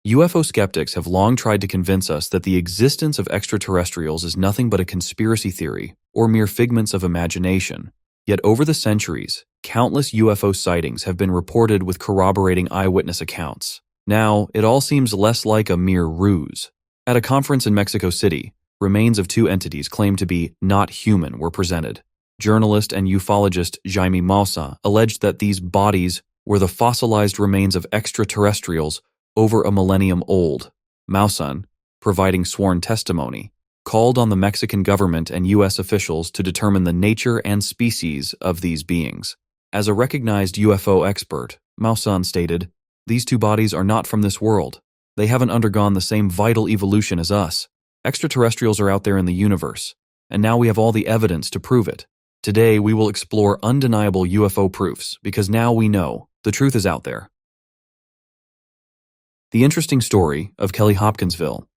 UFO skeptics have long tried to convince us that the existence of extraterrestrials is nothing but a conspiracy theory or mere figments of imagination. Yet over the centuries, countless UFO sightings have been reported with corroborating eyewitness accounts. Now, it all seems less like a mere ruse. At a conference in Mexico City, remains of two entities claimed to be not human were presented. Journalist and ufologist Jaime Maussan alleged that these bodies were the fossilized remains of extraterrestrials over a millennium old. Maussan, providing sworn testimony, called on the Mexican government and U.S. officials to determine the nature and species of these beings. As a recognized UFO expert, Maussan stated, "These two bodies are not from this world. They haven't undergone the same vital evolution as us. Extraterrestrials are out there in the universe, and now we have all the evidence to prove it. Today we will explore undeniable UFO proofs because now we know the truth is out there." The interesting story of Kelly Hopkinsville.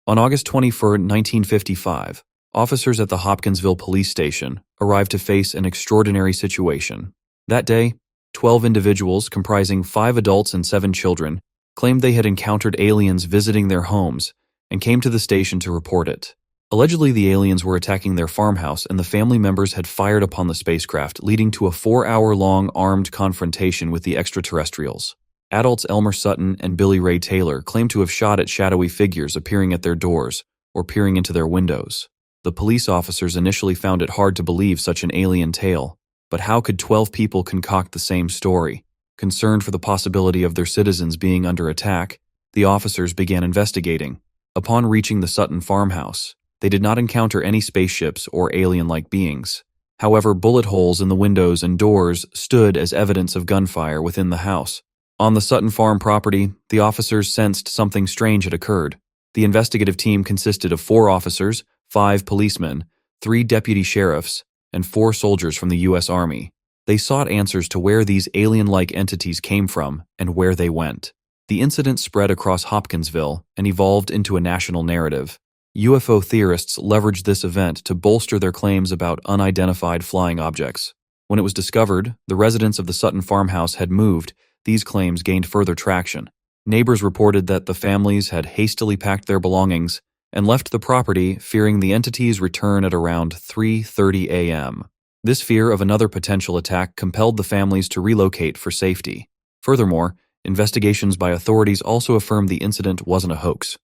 On August 21, 1955, officers at the Hopkinsville police station arrived to face an extraordinary situation. That day, 12 individuals comprising 5 adults and 7 children claimed they had encountered aliens visiting their homes and came to the station to report it. Allegedly, the aliens were attacking their farmhouse and the family members had fired upon the spacecraft, leading to a 4-hour-long armed confrontation with the extraterrestrials. Adults Elmer Sutton and Billy Ray Taylor claimed to have shot at shadowy figures appearing at their doors or peering into their windows. The police officers initially found it hard to believe such an alien tale, but how could 12 people concoct the same story? Concerned for the possibility of their citizens being under attack, the officers began investigating. Upon reaching the Sutton farmhouse, they did not encounter any spaceships or alien-like beings. However, bullet holes in the windows and doors stood as evidence of gunfire within the house. On the Sutton farm property, the officers sensed something strange had occurred. The investigative team consisted of 4 officers, 5 policemen, 3 deputy sheriffs, and 4 soldiers from the U.S. Army. They sought answers to where these alien-like entities came from and where they went. The incident spread across Hopkinsville and evolved into a national narrative. UFO theorists leveraged this event to bolster their claims about unidentified flying objects. When it was discovered the residents of the Sutton farmhouse had moved, these claims gained further traction. Neighbors reported that the families had hastily packed their belongings and left the property, fearing the entities' return at around 3:30 a.m. This fear of another potential attack compelled the families to relocate for safety. Furthermore, investigations by authorities also affirmed the incident wasn't a hoax.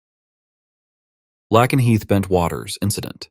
Lakenheath Bentwaters Incident.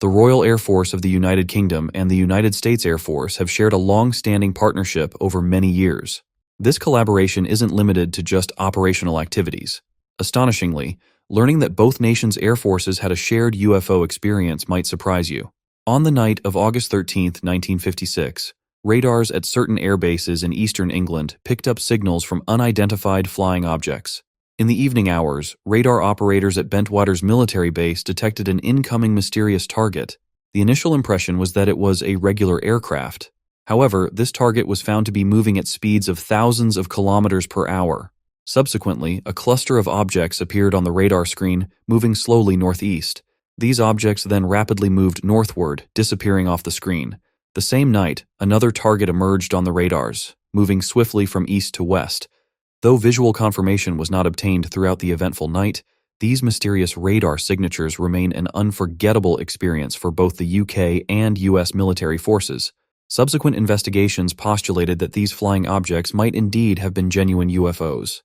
The Royal Air Force of the United Kingdom and the United States Air Force have shared a long-standing partnership over many years. This collaboration isn't limited to just operational activities. Astonishingly, learning that both nations' air forces had a shared UFO experience might surprise you. On the night of August 13, 1956, radars at certain air bases in eastern England picked up signals from unidentified flying objects. In the evening hours, radar operators at Bentwaters military base detected an incoming mysterious target. The initial impression was that it was a regular aircraft. However, this target was found to be moving at speeds of thousands of kilometers per hour. Subsequently, a cluster of objects appeared on the radar screen, moving slowly northeast. These objects then rapidly moved northward, disappearing off the screen. The same night, another target emerged on the radars, moving swiftly from east to west. Though visual confirmation was not obtained throughout the eventful night, these mysterious radar signatures remain an unforgettable experience for both the UK and US military forces. Subsequent investigations postulated that these flying objects might indeed have been genuine UFOs.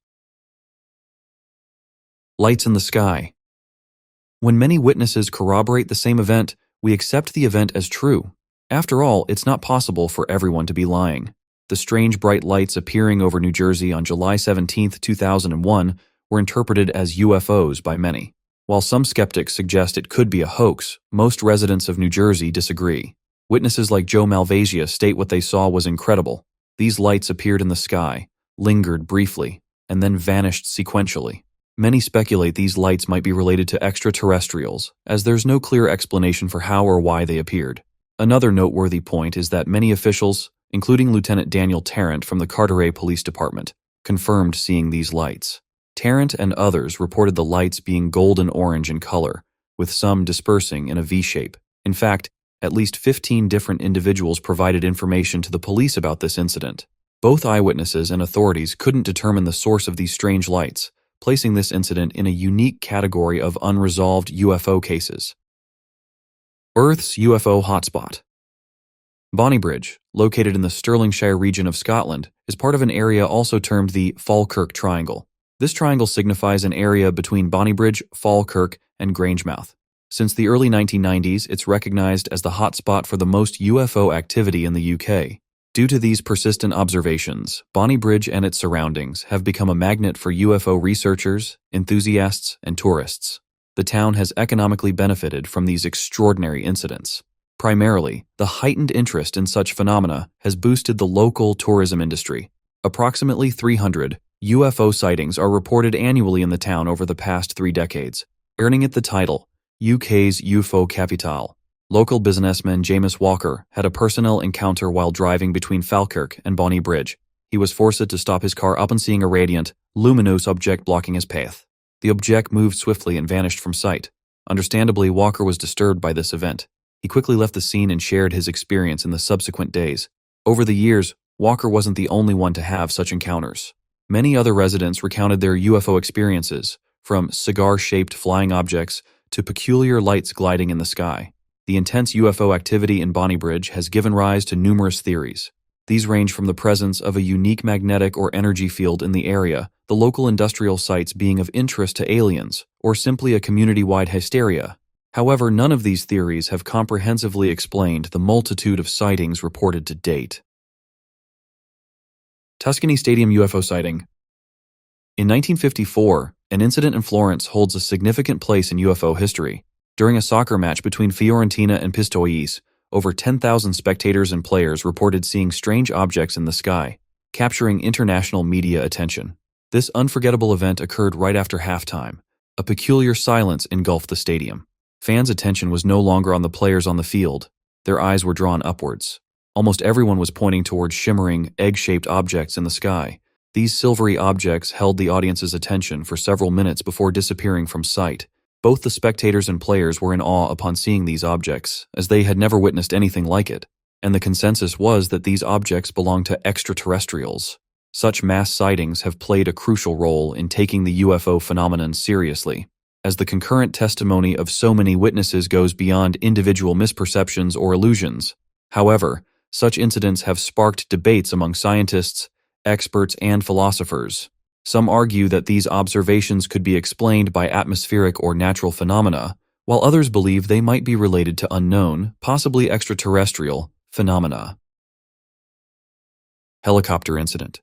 Lights in the sky. When many witnesses corroborate the same event, we accept the event as true. After all, it's not possible for everyone to be lying. The strange bright lights appearing over New Jersey on July 17, 2001 were interpreted as UFOs by many. While some skeptics suggest it could be a hoax, most residents of New Jersey disagree. Witnesses like Joe Malvasia state what they saw was incredible. These lights appeared in the sky, lingered briefly, and then vanished sequentially. Many speculate these lights might be related to extraterrestrials, as there's no clear explanation for how or why they appeared. Another noteworthy point is that many officials, including Lieutenant Daniel Tarrant from the Carteret Police Department, confirmed seeing these lights. Tarrant and others reported the lights being golden-orange in color, with some dispersing in a V-shape. In fact, at least 15 different individuals provided information to the police about this incident. Both eyewitnesses and authorities couldn't determine the source of these strange lights, placing this incident in a unique category of unresolved UFO cases. Earth's UFO hotspot. Bonnybridge, located in the Stirlingshire region of Scotland, is part of an area also termed the Falkirk Triangle. This triangle signifies an area between Bonnybridge, Falkirk, and Grangemouth. Since the early 1990s, it's recognized as the hotspot for the most UFO activity in the UK. Due to these persistent observations, Bonnybridge and its surroundings have become a magnet for UFO researchers, enthusiasts, and tourists. The town has economically benefited from these extraordinary incidents. Primarily, the heightened interest in such phenomena has boosted the local tourism industry. Approximately 300 UFO sightings are reported annually in the town over the past 3 decades, earning it the title, UK's UFO Capital. Local businessman James Walker had a personal encounter while driving between Falkirk and Bonnybridge. He was forced to stop his car upon seeing a radiant, luminous object blocking his path. The object moved swiftly and vanished from sight. Understandably, Walker was disturbed by this event. He quickly left the scene and shared his experience in the subsequent days. Over the years, Walker wasn't the only one to have such encounters. Many other residents recounted their UFO experiences, from cigar-shaped flying objects to peculiar lights gliding in the sky. The intense UFO activity in Bonnybridge has given rise to numerous theories. These range from the presence of a unique magnetic or energy field in the area, the local industrial sites being of interest to aliens, or simply a community-wide hysteria. However, none of these theories have comprehensively explained the multitude of sightings reported to date. Tuscany Stadium UFO sighting. In 1954, an incident in Florence holds a significant place in UFO history. During a soccer match between Fiorentina and Pistoiese, over 10,000 spectators and players reported seeing strange objects in the sky, capturing international media attention. This unforgettable event occurred right after halftime. A peculiar silence engulfed the stadium. Fans' attention was no longer on the players on the field. Their eyes were drawn upwards. Almost everyone was pointing towards shimmering, egg-shaped objects in the sky. These silvery objects held the audience's attention for several minutes before disappearing from sight. Both the spectators and players were in awe upon seeing these objects, as they had never witnessed anything like it, and the consensus was that these objects belonged to extraterrestrials. Such mass sightings have played a crucial role in taking the UFO phenomenon seriously, as the concurrent testimony of so many witnesses goes beyond individual misperceptions or illusions. However, such incidents have sparked debates among scientists, experts, and philosophers. Some argue that these observations could be explained by atmospheric or natural phenomena, while others believe they might be related to unknown, possibly extraterrestrial, phenomena. Helicopter incident.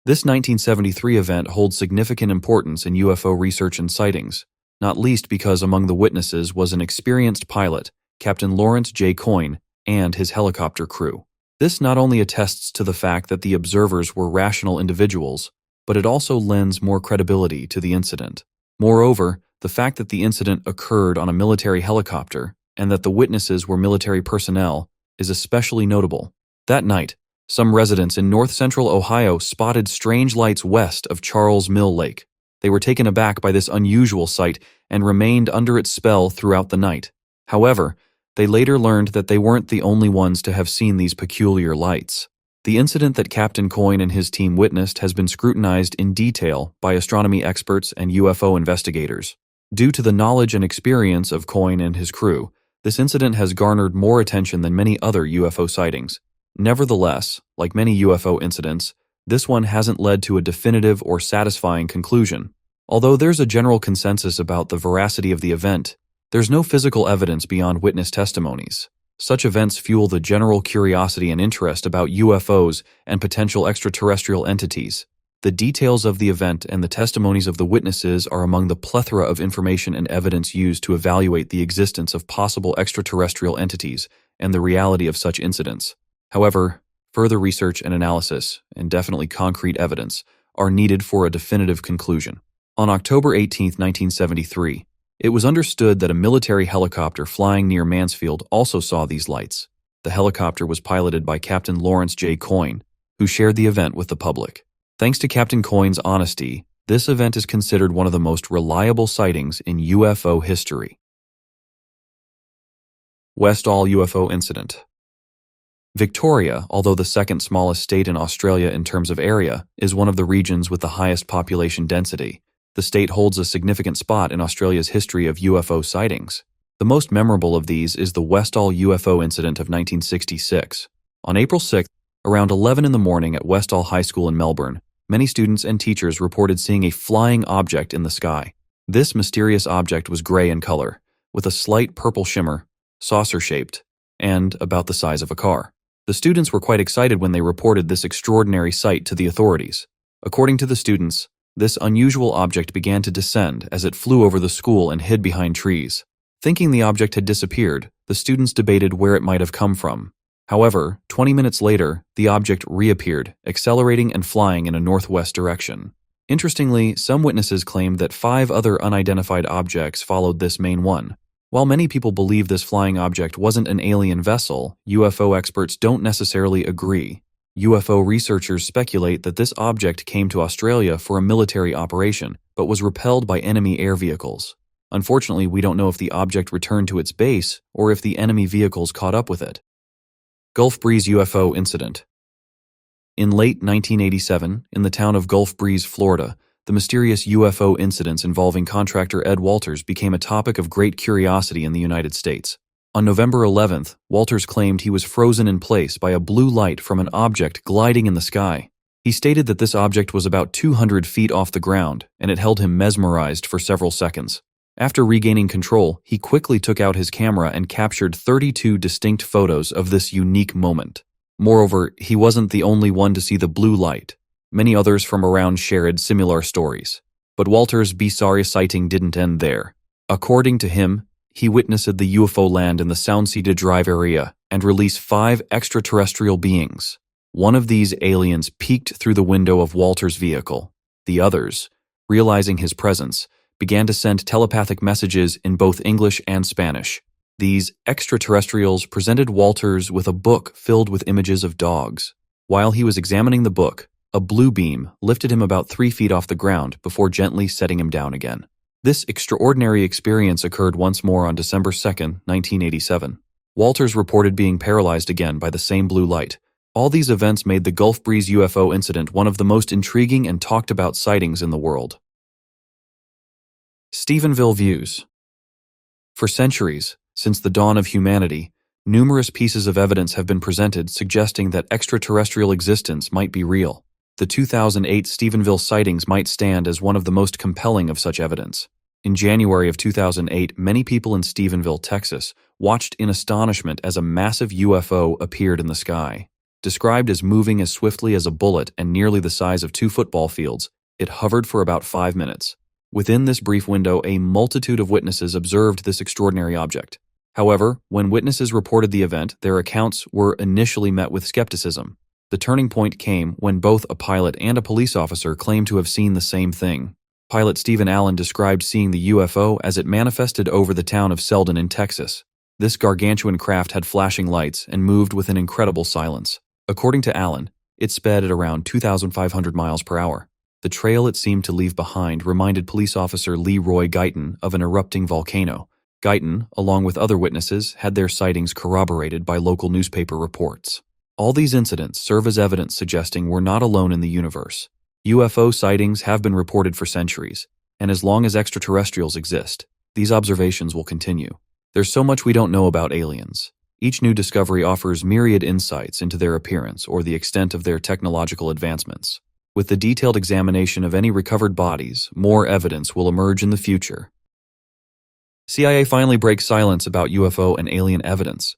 This 1973 event holds significant importance in UFO research and sightings, not least because among the witnesses was an experienced pilot, Captain Lawrence J. Coyne, and his helicopter crew. This not only attests to the fact that the observers were rational individuals, but it also lends more credibility to the incident. Moreover, the fact that the incident occurred on a military helicopter and that the witnesses were military personnel is especially notable. That night, some residents in north-central Ohio spotted strange lights west of Charles Mill Lake. They were taken aback by this unusual sight and remained under its spell throughout the night. However, they later learned that they weren't the only ones to have seen these peculiar lights. The incident that Captain Coyne and his team witnessed has been scrutinized in detail by astronomy experts and UFO investigators. Due to the knowledge and experience of Coyne and his crew, this incident has garnered more attention than many other UFO sightings. Nevertheless, like many UFO incidents, this one hasn't led to a definitive or satisfying conclusion. Although there's a general consensus about the veracity of the event, there's no physical evidence beyond witness testimonies. Such events fuel the general curiosity and interest about UFOs and potential extraterrestrial entities. The details of the event and the testimonies of the witnesses are among the plethora of information and evidence used to evaluate the existence of possible extraterrestrial entities and the reality of such incidents. However, further research and analysis, and definitely concrete evidence, are needed for a definitive conclusion. On October 18, 1973, it was understood that a military helicopter flying near Mansfield also saw these lights. The helicopter was piloted by Captain Lawrence J. Coyne, who shared the event with the public. Thanks to Captain Coyne's honesty, this event is considered one of the most reliable sightings in UFO history. Westall UFO incident. Victoria, although the second smallest state in Australia in terms of area, is one of the regions with the highest population density. The state holds a significant spot in Australia's history of UFO sightings. The most memorable of these is the Westall UFO incident of 1966. On April 6th, around 11 in the morning at Westall High School in Melbourne, many students and teachers reported seeing a flying object in the sky. This mysterious object was gray in color, with a slight purple shimmer, saucer-shaped, and about the size of a car. The students were quite excited when they reported this extraordinary sight to the authorities. According to the students, this unusual object began to descend as it flew over the school and hid behind trees. Thinking the object had disappeared, the students debated where it might have come from. However, 20 minutes later, the object reappeared, accelerating and flying in a northwest direction. Interestingly, some witnesses claimed that 5 other unidentified objects followed this main one. While many people believe this flying object wasn't an alien vessel, UFO experts don't necessarily agree. UFO researchers speculate that this object came to Australia for a military operation, but was repelled by enemy air vehicles. Unfortunately, we don't know if the object returned to its base or if the enemy vehicles caught up with it. Gulf Breeze UFO Incident. In late 1987, in the town of Gulf Breeze, Florida, the mysterious UFO incidents involving contractor Ed Walters became a topic of great curiosity in the United States. On November 11th, Walters claimed he was frozen in place by a blue light from an object gliding in the sky. He stated that this object was about 200 feet off the ground, and it held him mesmerized for several seconds. After regaining control, he quickly took out his camera and captured 32 distinct photos of this unique moment. Moreover, he wasn't the only one to see the blue light. Many others from around shared similar stories. But Walters' bizarre sighting didn't end there. According to him, he witnessed the UFO land in the Sound City Drive area and release 5 extraterrestrial beings. One of these aliens peeked through the window of Walters' vehicle. The others, realizing his presence, began to send telepathic messages in both English and Spanish. These extraterrestrials presented Walters with a book filled with images of dogs. While he was examining the book, a blue beam lifted him about 3 feet off the ground before gently setting him down again. This extraordinary experience occurred once more on December 2, 1987. Walters reported being paralyzed again by the same blue light. All these events made the Gulf Breeze UFO incident one of the most intriguing and talked about sightings in the world. Stephenville Views. For centuries, since the dawn of humanity, numerous pieces of evidence have been presented suggesting that extraterrestrial existence might be real. The 2008 Stephenville sightings might stand as one of the most compelling of such evidence. In January of 2008, many people in Stephenville, Texas, watched in astonishment as a massive UFO appeared in the sky. Described as moving as swiftly as a bullet and nearly the size of 2 football fields, it hovered for about 5 minutes. Within this brief window, a multitude of witnesses observed this extraordinary object. However, when witnesses reported the event, their accounts were initially met with skepticism. The turning point came when both a pilot and a police officer claimed to have seen the same thing. Pilot Stephen Allen described seeing the UFO as it manifested over the town of Selden in Texas. This gargantuan craft had flashing lights and moved with an incredible silence. According to Allen, it sped at around 2,500 miles per hour. The trail it seemed to leave behind reminded police officer Leroy Guyton of an erupting volcano. Guyton, along with other witnesses, had their sightings corroborated by local newspaper reports. All these incidents serve as evidence suggesting we're not alone in the universe. UFO sightings have been reported for centuries, and as long as extraterrestrials exist, these observations will continue. There's so much we don't know about aliens. Each new discovery offers myriad insights into their appearance or the extent of their technological advancements. With the detailed examination of any recovered bodies, more evidence will emerge in the future. CIA finally breaks silence about UFO and alien evidence.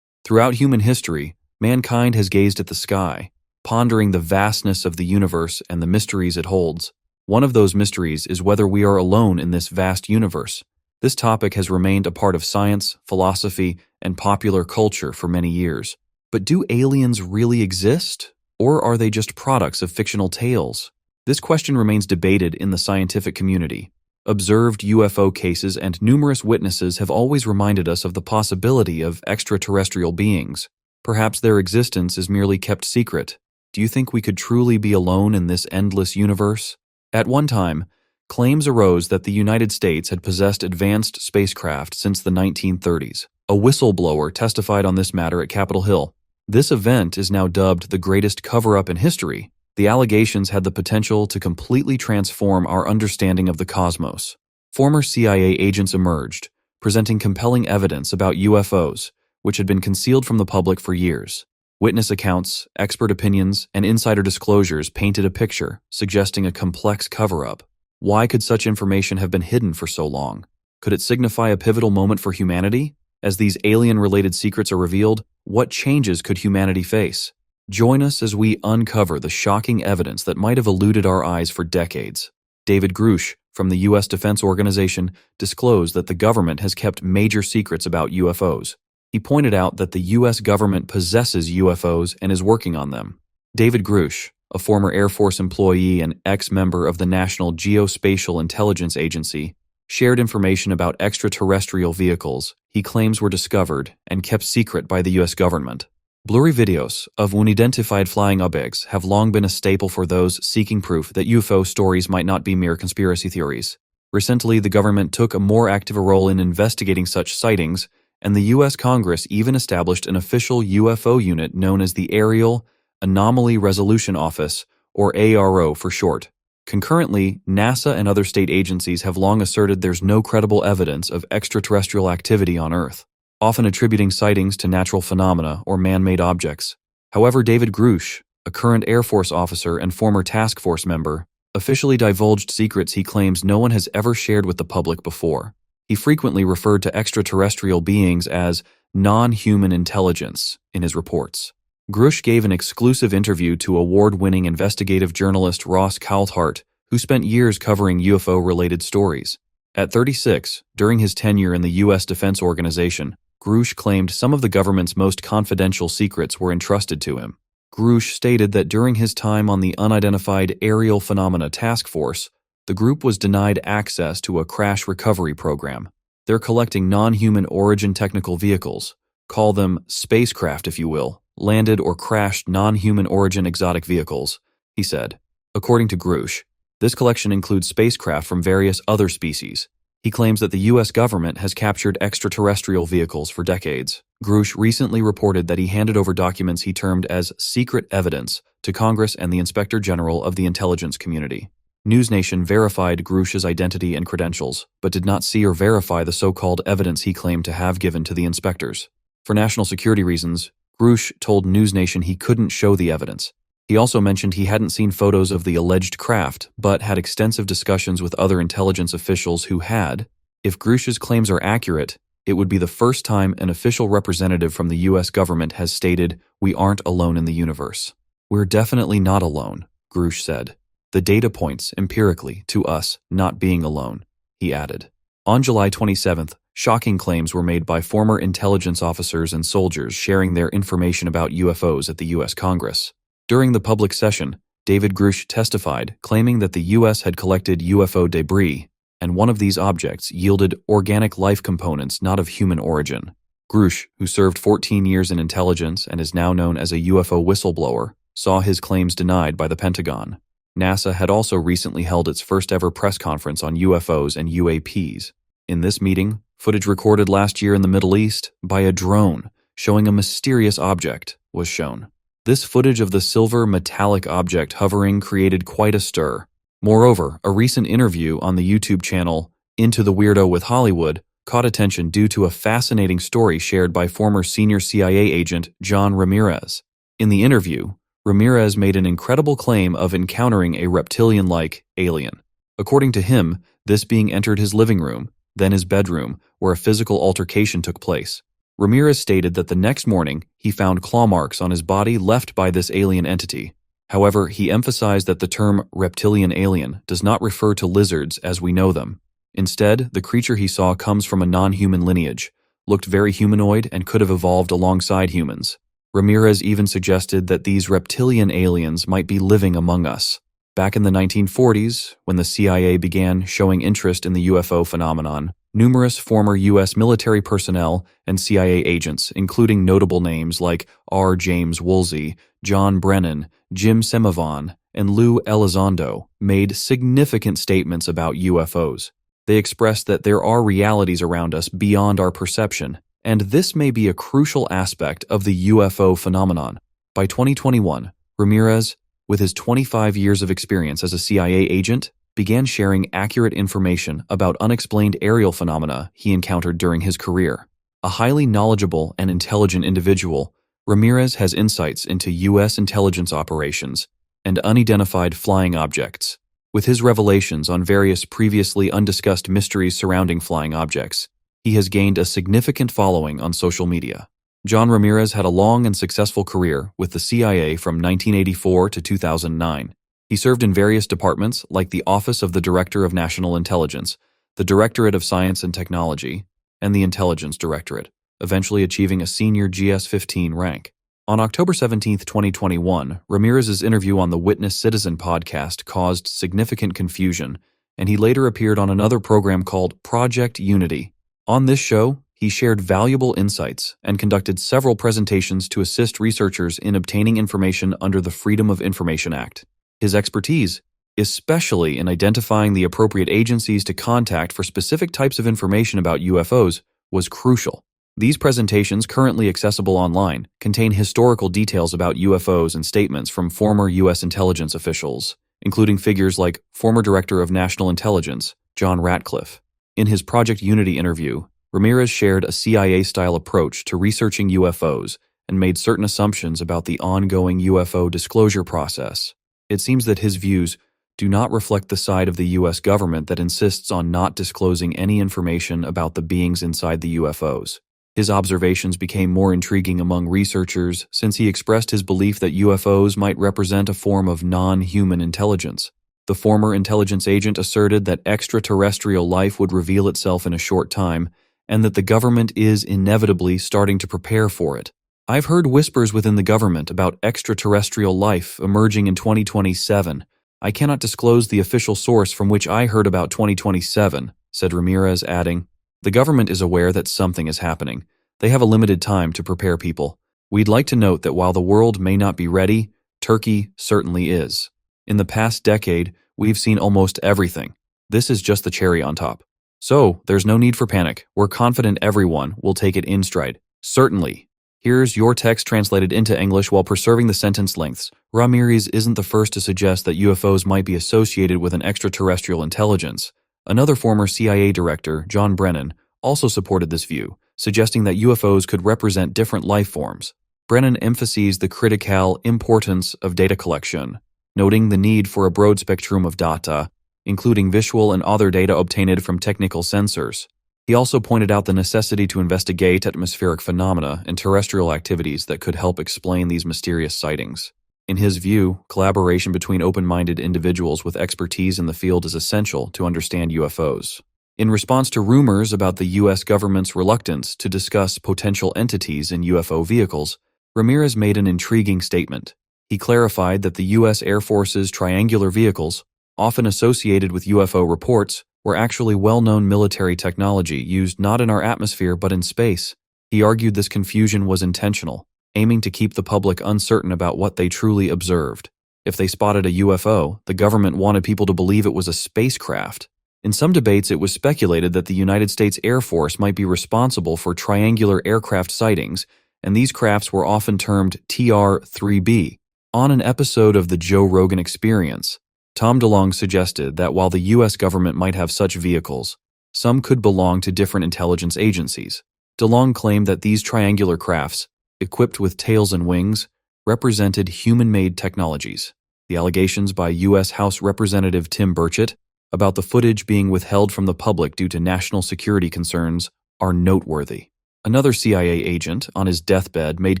Throughout human history, mankind has gazed at the sky, pondering the vastness of the universe and the mysteries it holds. One of those mysteries is whether we are alone in this vast universe. This topic has remained a part of science, philosophy, and popular culture for many years. But do aliens really exist? Or are they just products of fictional tales? This question remains debated in the scientific community. Observed UFO cases and numerous witnesses have always reminded us of the possibility of extraterrestrial beings. Perhaps their existence is merely kept secret. Do you think we could truly be alone in this endless universe? At one time, claims arose that the United States had possessed advanced spacecraft since the 1930s. A whistleblower testified on this matter at Capitol Hill. This event is now dubbed the greatest cover-up in history. The allegations had the potential to completely transform our understanding of the cosmos. Former CIA agents emerged, presenting compelling evidence about UFOs, which had been concealed from the public for years. Witness accounts, expert opinions, and insider disclosures painted a picture, suggesting a complex cover-up. Why could such information have been hidden for so long? Could it signify a pivotal moment for humanity? As these alien-related secrets are revealed, what changes could humanity face? Join us as we uncover the shocking evidence that might have eluded our eyes for decades. David Grush, from the U.S. Defense Organization, disclosed that the government has kept major secrets about UFOs. He pointed out that the U.S. government possesses UFOs and is working on them. David Grush, a former Air Force employee and ex-member of the National Geospatial Intelligence Agency, shared information about extraterrestrial vehicles he claims were discovered and kept secret by the U.S. government. Blurry videos of unidentified flying objects have long been a staple for those seeking proof that UFO stories might not be mere conspiracy theories. Recently, the government took a more active role in investigating such sightings, and the U.S. Congress even established an official UFO unit known as the Aerial Anomaly Resolution Office, or ARO for short. Concurrently, NASA and other state agencies have long asserted there's no credible evidence of extraterrestrial activity on Earth, often attributing sightings to natural phenomena or man-made objects. However, David Grush, a current Air Force officer and former task force member, officially divulged secrets he claims no one has ever shared with the public before. He frequently referred to extraterrestrial beings as non-human intelligence in his reports. Grush gave an exclusive interview to award-winning investigative journalist Ross Coulthart, who spent years covering UFO-related stories. At 36, during his tenure in the U.S. Defense Organization, Grush claimed some of the government's most confidential secrets were entrusted to him. Grush stated that during his time on the Unidentified Aerial Phenomena Task Force, the group was denied access to a crash recovery program. They're collecting non-human origin technical vehicles, call them spacecraft if you will, landed or crashed non-human origin exotic vehicles, he said. According to Grush, this collection includes spacecraft from various other species. He claims that the U.S. government has captured extraterrestrial vehicles for decades. Grush recently reported that he handed over documents he termed as secret evidence to Congress and the Inspector General of the intelligence community. NewsNation verified Grush's identity and credentials, but did not see or verify the so-called evidence he claimed to have given to the inspectors. For national security reasons, Grush told NewsNation he couldn't show the evidence. He also mentioned he hadn't seen photos of the alleged craft, but had extensive discussions with other intelligence officials who had. If Grush's claims are accurate, it would be the first time an official representative from the U.S. government has stated, "We aren't alone in the universe." "We're definitely not alone," Grush said. "The data points, empirically, to us not being alone," he added. On July 27th, shocking claims were made by former intelligence officers and soldiers sharing their information about UFOs at the U.S. Congress. During the public session, David Grush testified, claiming that the U.S. had collected UFO debris, and one of these objects yielded organic life components not of human origin. Grush, who served 14 years in intelligence and is now known as a UFO whistleblower, saw his claims denied by the Pentagon. NASA had also recently held its first-ever press conference on UFOs and UAPs. In this meeting, footage recorded last year in the Middle East by a drone showing a mysterious object was shown. This footage of the silver metallic object hovering created quite a stir. Moreover, a recent interview on the YouTube channel Into the Weirdo with Hollywood caught attention due to a fascinating story shared by former senior CIA agent John Ramirez. In the interview, Ramirez made an incredible claim of encountering a reptilian-like alien. According to him, this being entered his living room, then his bedroom, where a physical altercation took place. Ramirez stated that the next morning he found claw marks on his body left by this alien entity. However, he emphasized that the term reptilian alien does not refer to lizards as we know them. Instead, the creature he saw comes from a non-human lineage, looked very humanoid, and could have evolved alongside humans. Ramirez even suggested that these reptilian aliens might be living among us. Back in the 1940s, when the CIA began showing interest in the UFO phenomenon, numerous former U.S. military personnel and CIA agents, including notable names like R. James Woolsey, John Brennan, Jim Semivan, and Lou Elizondo, made significant statements about UFOs. They expressed that there are realities around us beyond our perception, and this may be a crucial aspect of the UFO phenomenon. By 2021, Ramirez, with his 25 years of experience as a CIA agent, began sharing accurate information about unexplained aerial phenomena he encountered during his career. A highly knowledgeable and intelligent individual, Ramirez has insights into U.S. intelligence operations and unidentified flying objects. With his revelations on various previously undiscussed mysteries surrounding flying objects, he has gained a significant following on social media. John Ramirez had a long and successful career with the CIA from 1984 to 2009. He served in various departments like the Office of the Director of National Intelligence, the Directorate of Science and Technology, and the Intelligence Directorate, eventually achieving a senior GS-15 rank. On October 17, 2021, Ramirez's interview on the Witness Citizen podcast caused significant confusion, and he later appeared on another program called Project Unity. On this show, he shared valuable insights and conducted several presentations to assist researchers in obtaining information under the Freedom of Information Act. His expertise, especially in identifying the appropriate agencies to contact for specific types of information about UFOs, was crucial. These presentations, currently accessible online, contain historical details about UFOs and statements from former U.S. intelligence officials, including figures like former Director of National Intelligence, John Ratcliffe. In his Project Unity interview, Ramirez shared a CIA-style approach to researching UFOs and made certain assumptions about the ongoing UFO disclosure process. It seems that his views do not reflect the side of the U.S. government that insists on not disclosing any information about the beings inside the UFOs. His observations became more intriguing among researchers since he expressed his belief that UFOs might represent a form of non-human intelligence. The former intelligence agent asserted that extraterrestrial life would reveal itself in a short time, and that the government is inevitably starting to prepare for it. I've heard whispers within the government about extraterrestrial life emerging in 2027. I cannot disclose the official source from which I heard about 2027, said Ramirez, adding, "The government is aware that something is happening. They have a limited time to prepare people. We'd like to note that while the world may not be ready, Turkey certainly is. In the past decade, we've seen almost everything. This is just the cherry on top. So, there's no need for panic. We're confident everyone will take it in stride. Certainly." Here's your text translated into English while preserving the sentence lengths. Ramirez isn't the first to suggest that UFOs might be associated with an extraterrestrial intelligence. Another former CIA director, John Brennan, also supported this view, suggesting that UFOs could represent different life forms. Brennan emphasized the critical importance of data collection, noting the need for a broad spectrum of data, including visual and other data obtained from technical sensors. He also pointed out the necessity to investigate atmospheric phenomena and terrestrial activities that could help explain these mysterious sightings. In his view, collaboration between open-minded individuals with expertise in the field is essential to understand UFOs. In response to rumors about the U.S. government's reluctance to discuss potential entities in UFO vehicles, Ramirez made an intriguing statement. He clarified that the U.S. Air Force's triangular vehicles, often associated with UFO reports, were actually well-known military technology used not in our atmosphere but in space. He argued this confusion was intentional, aiming to keep the public uncertain about what they truly observed. If they spotted a UFO, the government wanted people to believe it was a spacecraft. In some debates, it was speculated that the United States Air Force might be responsible for triangular aircraft sightings, and these crafts were often termed TR-3B. On an episode of The Joe Rogan Experience, Tom DeLonge suggested that while the U.S. government might have such vehicles, some could belong to different intelligence agencies. DeLonge claimed that these triangular crafts, equipped with tails and wings, represented human-made technologies. The allegations by U.S. House Representative Tim Burchett about the footage being withheld from the public due to national security concerns are noteworthy. Another CIA agent, on his deathbed, made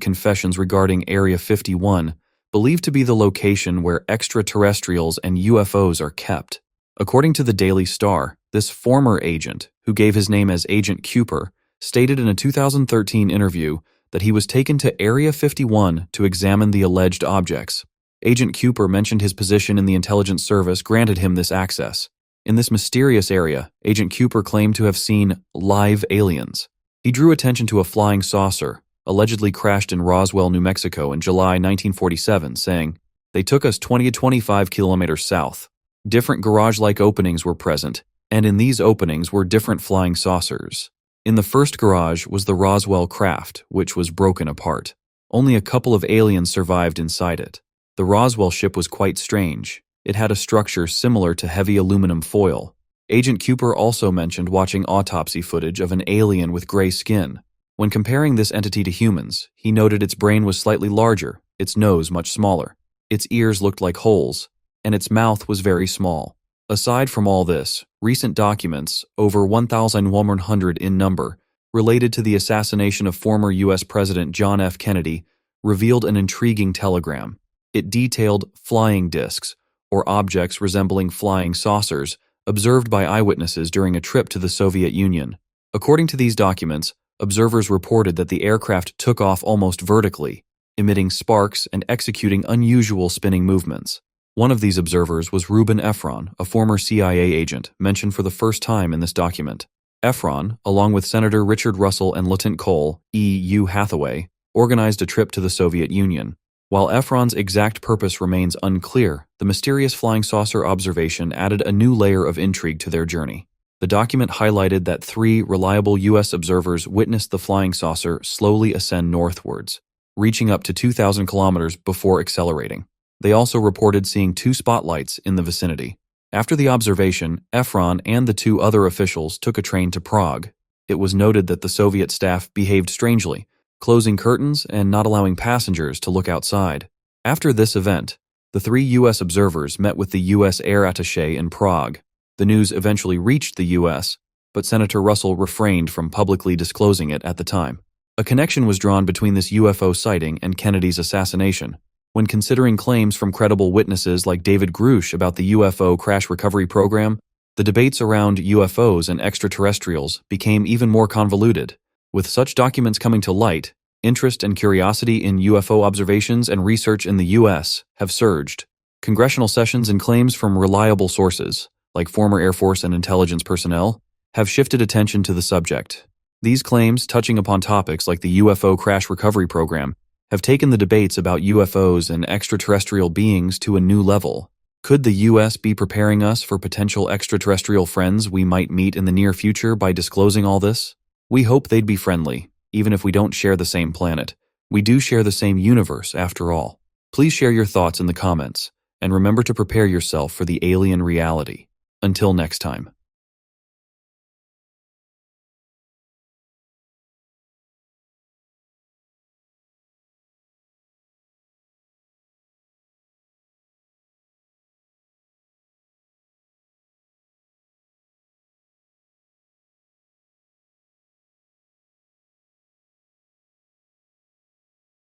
confessions regarding Area 51, believed to be the location where extraterrestrials and UFOs are kept. According to the Daily Star, this former agent, who gave his name as Agent Cooper, stated in a 2013 interview that he was taken to Area 51 to examine the alleged objects. Agent Cooper mentioned his position in the intelligence service granted him this access. In this mysterious area, Agent Cooper claimed to have seen live aliens. He drew attention to a flying saucer, allegedly crashed in Roswell, New Mexico in July 1947, saying, "They took us 20 to 25 kilometers south. Different garage-like openings were present, and in these openings were different flying saucers. In the first garage was the Roswell craft, which was broken apart. Only a couple of aliens survived inside it. The Roswell ship was quite strange. It had a structure similar to heavy aluminum foil. Agent Cooper also mentioned watching autopsy footage of an alien with gray skin. When comparing this entity to humans, he noted its brain was slightly larger, its nose much smaller, its ears looked like holes, and its mouth was very small. Aside from all this, recent documents, over 1,100 in number, related to the assassination of former U.S. President John F. Kennedy, revealed an intriguing telegram. It detailed flying discs, or objects resembling flying saucers, observed by eyewitnesses during a trip to the Soviet Union. According to these documents, observers reported that the aircraft took off almost vertically, emitting sparks and executing unusual spinning movements. One of these observers was Reuben Efron, a former CIA agent, mentioned for the first time in this document. Efron, along with Senator Richard Russell and Lieutenant Cole E.U. Hathaway, organized a trip to the Soviet Union. While Efron's exact purpose remains unclear, the mysterious flying saucer observation added a new layer of intrigue to their journey. The document highlighted that 3 reliable U.S. observers witnessed the flying saucer slowly ascend northwards, reaching up to 2,000 kilometers before accelerating. They also reported seeing 2 spotlights in the vicinity. After the observation, Efron and the 2 other officials took a train to Prague. It was noted that the Soviet staff behaved strangely, closing curtains and not allowing passengers to look outside. After this event, the 3 U.S. observers met with the U.S. air attaché in Prague. The news eventually reached the U.S., but Senator Russell refrained from publicly disclosing it at the time. A connection was drawn between this UFO sighting and Kennedy's assassination. When considering claims from credible witnesses like David Grush about the UFO crash recovery program, the debates around UFOs and extraterrestrials became even more convoluted. With such documents coming to light, interest and curiosity in UFO observations and research in the U.S. have surged. Congressional sessions and claims from reliable sources, like former Air Force and intelligence personnel, have shifted attention to the subject. These claims, touching upon topics like the UFO crash recovery program, have taken the debates about UFOs and extraterrestrial beings to a new level. Could the U.S. be preparing us for potential extraterrestrial friends we might meet in the near future by disclosing all this? We hope they'd be friendly, even if we don't share the same planet. We do share the same universe, after all. Please share your thoughts in the comments, and remember to prepare yourself for the alien reality. Until next time.